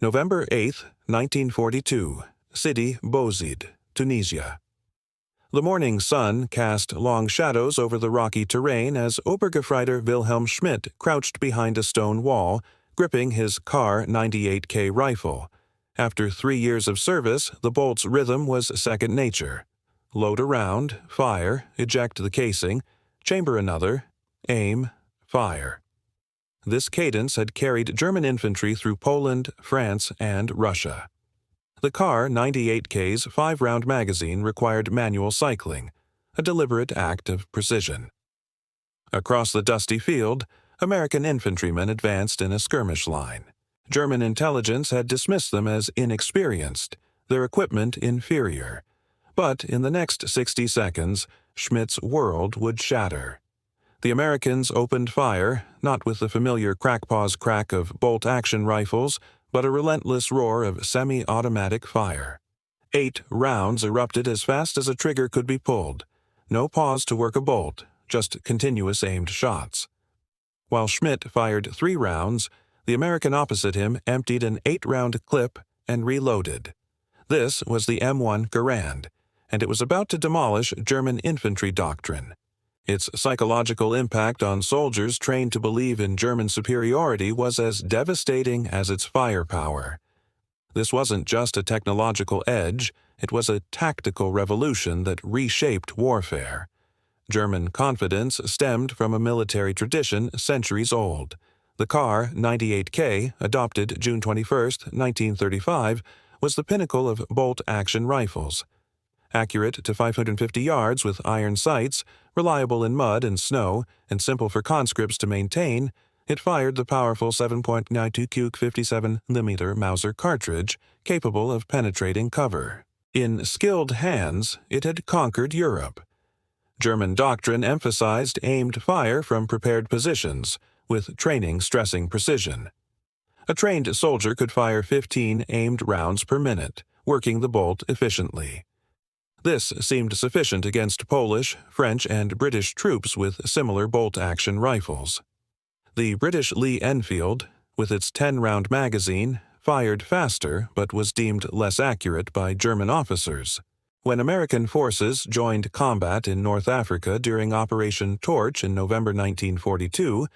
November 8, 1942, City Bouzid, Tunisia. The morning sun cast long shadows over the rocky terrain as Obergefreiter Wilhelm Schmidt crouched behind a stone wall, gripping his Kar 98K rifle. After 3 years of service, the bolt's rhythm was second nature. Load a round, fire, eject the casing, chamber another, aim, fire. This cadence had carried German infantry through Poland, France, and Russia. The Kar 98K's 5-round magazine required manual cycling, a deliberate act of precision. Across the dusty field, American infantrymen advanced in a skirmish line. German intelligence had dismissed them as inexperienced, their equipment inferior. But in the next 60 seconds, Schmidt's world would shatter. The Americans opened fire, not with the familiar crackpause crack of bolt-action rifles, but a relentless roar of semi-automatic fire. 8 rounds erupted as fast as a trigger could be pulled. No pause to work a bolt, just continuous aimed shots. While Schmidt fired 3 rounds, the American opposite him emptied an 8-round clip and reloaded. This was the M1 Garand, and it was about to demolish German infantry doctrine. Its psychological impact on soldiers trained to believe in German superiority was as devastating as its firepower. This wasn't just a technological edge, it was a tactical revolution that reshaped warfare. German confidence stemmed from a military tradition centuries old. The Kar 98K, adopted June 21, 1935, was the pinnacle of bolt-action rifles. Accurate to 550 yards with iron sights, reliable in mud and snow, and simple for conscripts to maintain, it fired the powerful 7.92 Cuke 57mm Mauser cartridge, capable of penetrating cover. In skilled hands, it had conquered Europe. German doctrine emphasized aimed fire from prepared positions, with training stressing precision. A trained soldier could fire 15 aimed rounds per minute, working the bolt efficiently. This seemed sufficient against Polish, French, and British troops with similar bolt-action rifles. The British Lee Enfield, with its 10-round magazine, fired faster but was deemed less accurate by German officers. When American forces joined combat in North Africa during Operation Torch in November 1942,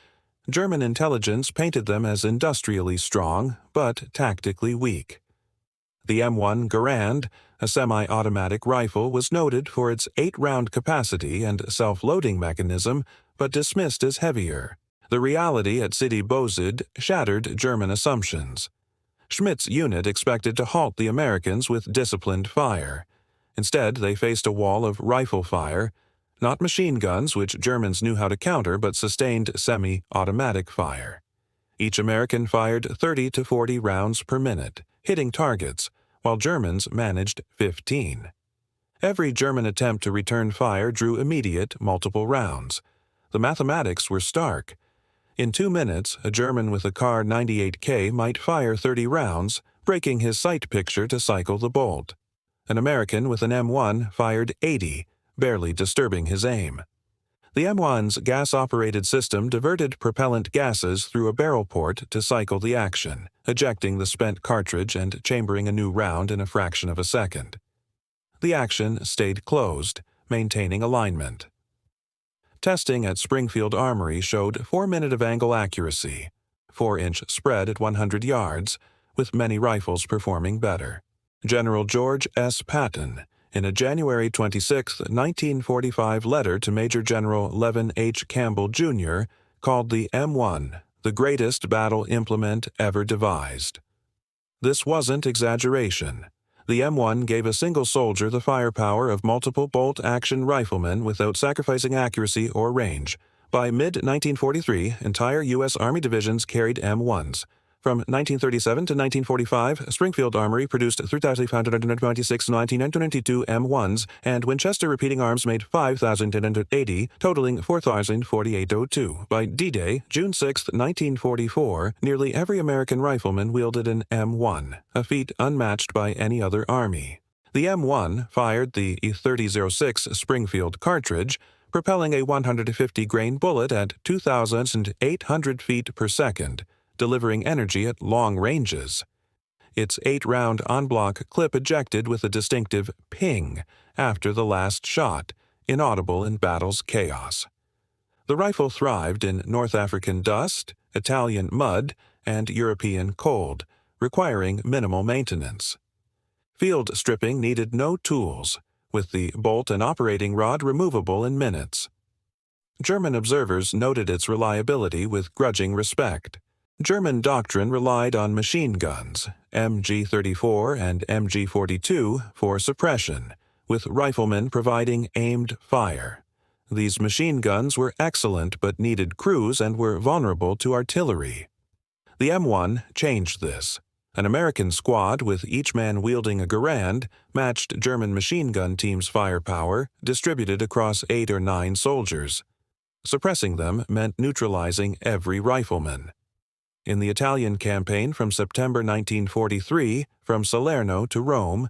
German intelligence painted them as industrially strong but tactically weak. The M1 Garand, a semi-automatic rifle, was noted for its 8-round capacity and self-loading mechanism, but dismissed as heavier. The reality at City Bouzid shattered German assumptions. Schmidt's unit expected to halt the Americans with disciplined fire. Instead, they faced a wall of rifle fire, not machine guns, which Germans knew how to counter, but sustained semi-automatic fire. Each American fired 30 to 40 rounds per minute, hitting targets, while Germans managed 15. Every German attempt to return fire drew immediate, multiple rounds. The mathematics were stark. In 2 minutes, a German with a Kar 98K might fire 30 rounds, breaking his sight picture to cycle the bolt. An American with an M1 fired 80, barely disturbing his aim. The M1's gas-operated system diverted propellant gases through a barrel port to cycle the action, ejecting the spent cartridge and chambering a new round in a fraction of a second. The action stayed closed, maintaining alignment. Testing at Springfield Armory showed 4-minute of angle accuracy, 4-inch spread at 100 yards, with many rifles performing better. General George S. Patton, in a January 26, 1945 letter to Major General Levin H. Campbell, Jr., called the M1 the greatest battle implement ever devised. This wasn't exaggeration. The M1 gave a single soldier the firepower of multiple bolt-action riflemen without sacrificing accuracy or range. By mid-1943, entire U.S. Army divisions carried M1s. From 1937 to 1945, Springfield Armory produced 3,526 1992 M1s, and Winchester Repeating Arms made 5,880, totaling 4,04802. By D-Day, June 6, 1944, nearly every American rifleman wielded an M1, a feat unmatched by any other army. The M1 fired the E3006 Springfield cartridge, propelling a 150-grain bullet at 2,800 feet per second, delivering energy at long ranges. its 8-round en-bloc clip ejected with a distinctive ping after the last shot, inaudible in battle's chaos. The rifle thrived in North African dust, Italian mud, and European cold, requiring minimal maintenance. Field stripping needed no tools, with the bolt and operating rod removable in minutes. German observers noted its reliability with grudging respect. German doctrine relied on machine guns, MG-34 and MG-42, for suppression, with riflemen providing aimed fire. These machine guns were excellent but needed crews and were vulnerable to artillery. The M1 changed this. An American squad with each man wielding a Garand matched German machine gun teams' firepower, distributed across 8 or 9 soldiers. Suppressing them meant neutralizing every rifleman. In the Italian campaign from September 1943, from Salerno to Rome,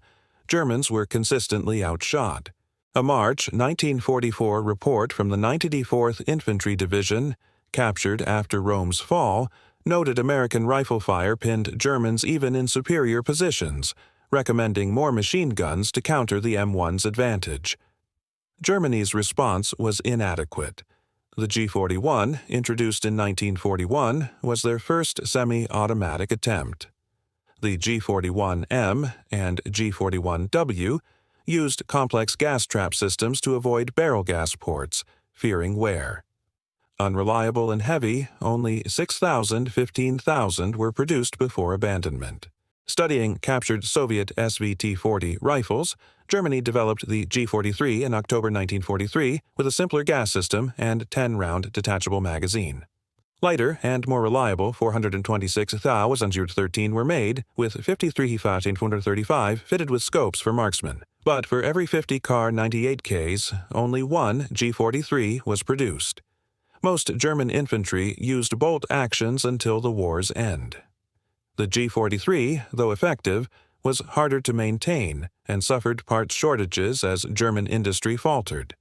Germans were consistently outshot. A March 1944 report from the 94th Infantry Division, captured after Rome's fall, noted American rifle fire pinned Germans even in superior positions, recommending more machine guns to counter the M1's advantage. Germany's response was inadequate. The G41, introduced in 1941, was their first semi-automatic attempt. The G41M and G41W used complex gas trap systems to avoid barrel gas ports, fearing wear. Unreliable and heavy, only 15,000 were produced before abandonment. Studying captured Soviet SVT-40 rifles, Germany developed the G43 in October 1943 with a simpler gas system and 10-round detachable magazine. Lighter and more reliable 426 Thau 113 were made, with 53 135 fitted with scopes for marksmen. But for every 50 Kar 98Ks, only one G43 was produced. Most German infantry used bolt actions until the war's end. The G43, though effective, was harder to maintain and suffered parts shortages as German industry faltered.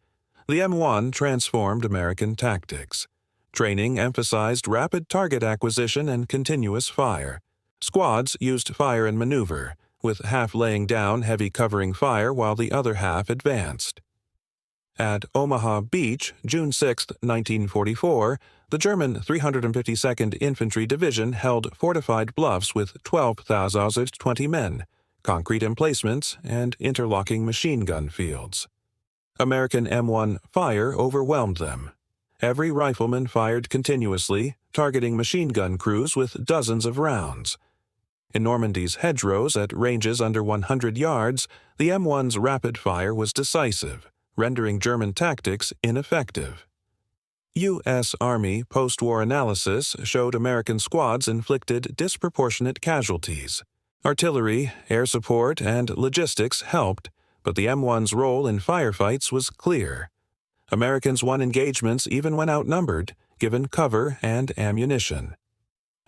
The M1 transformed American tactics. Training emphasized rapid target acquisition and continuous fire. Squads used fire and maneuver, with half laying down heavy covering fire while the other half advanced. At Omaha Beach, June 6, 1944, the German 352nd Infantry Division held fortified bluffs with 12,020 men, concrete emplacements, and interlocking machine gun fields. American M1 fire overwhelmed them. Every rifleman fired continuously, targeting machine gun crews with dozens of rounds. In Normandy's hedgerows at ranges under 100 yards, the M1's rapid fire was decisive, rendering German tactics ineffective. U.S. Army post-war analysis showed American squads inflicted disproportionate casualties. Artillery, air support, and logistics helped, but the M1's role in firefights was clear. Americans won engagements even when outnumbered, given cover and ammunition.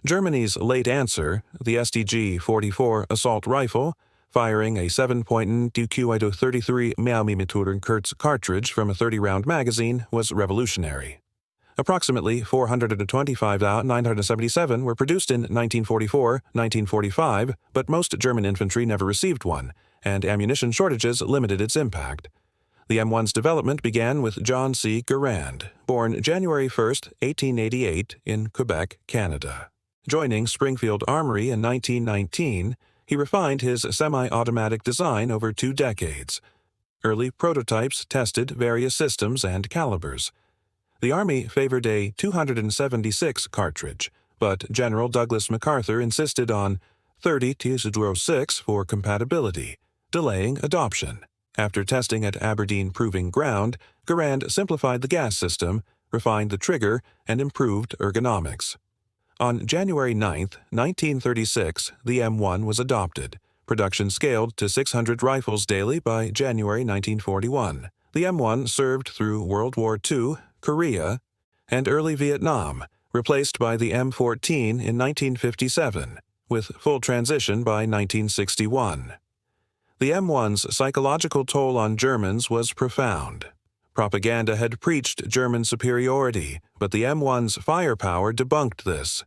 Germany's late answer, the STG-44 assault rifle, firing a 7.2 .33 mm Kurz cartridge from a 30-round magazine, was revolutionary. Approximately 425,977 were produced in 1944-1945, but most German infantry never received one, and ammunition shortages limited its impact. The M1's development began with John C. Garand, born January 1, 1888, in Quebec, Canada. Joining Springfield Armory in 1919, he refined his semi-automatic design over 2 decades. Early prototypes tested various systems and calibers. The Army favored a 276 cartridge, but General Douglas MacArthur insisted on 30-06 for compatibility, delaying adoption. After testing at Aberdeen Proving Ground, Garand simplified the gas system, refined the trigger, and improved ergonomics. On January 9, 1936, the M1 was adopted. Production scaled to 600 rifles daily by January 1941. The M1 served through World War II, Korea, and early Vietnam, replaced by the M14 in 1957, with full transition by 1961. The M1's psychological toll on Germans was profound. Propaganda had preached German superiority, but the M1's firepower debunked this.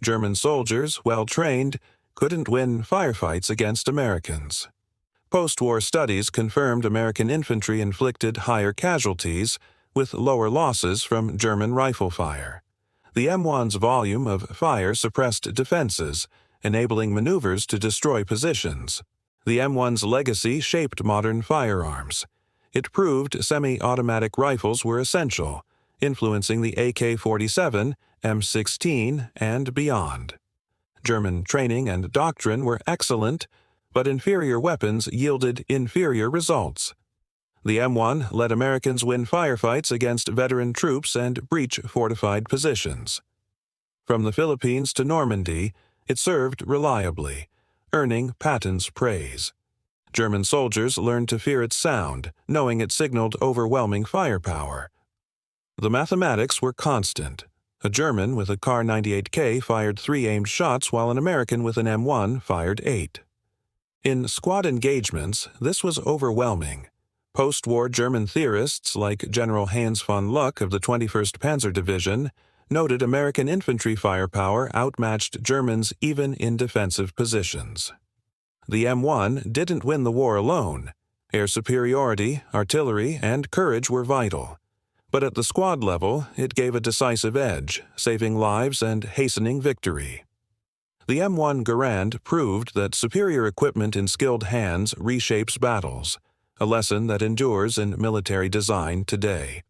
German soldiers, well trained, couldn't win firefights against Americans. Post-war studies confirmed American infantry inflicted higher casualties, with lower losses from German rifle fire. The M1's volume of fire suppressed defenses, enabling maneuvers to destroy positions. The M1's legacy shaped modern firearms. It proved semi-automatic rifles were essential, influencing the AK-47, M16, and beyond. German training and doctrine were excellent, but inferior weapons yielded inferior results. The M1 let Americans win firefights against veteran troops and breach fortified positions. From the Philippines to Normandy, it served reliably, earning Patton's praise. German soldiers learned to fear its sound, knowing it signaled overwhelming firepower. The mathematics were constant. A German with a Kar 98K fired 3 aimed shots while an American with an M1 fired 8. In squad engagements, this was overwhelming. Post-war German theorists like General Heinz von Luck of the 21st Panzer Division noted American infantry firepower outmatched Germans even in defensive positions. The M1 didn't win the war alone. Air superiority, artillery, and courage were vital. But at the squad level, it gave a decisive edge, saving lives and hastening victory. The M1 Garand proved that superior equipment in skilled hands reshapes battles, a lesson that endures in military design today.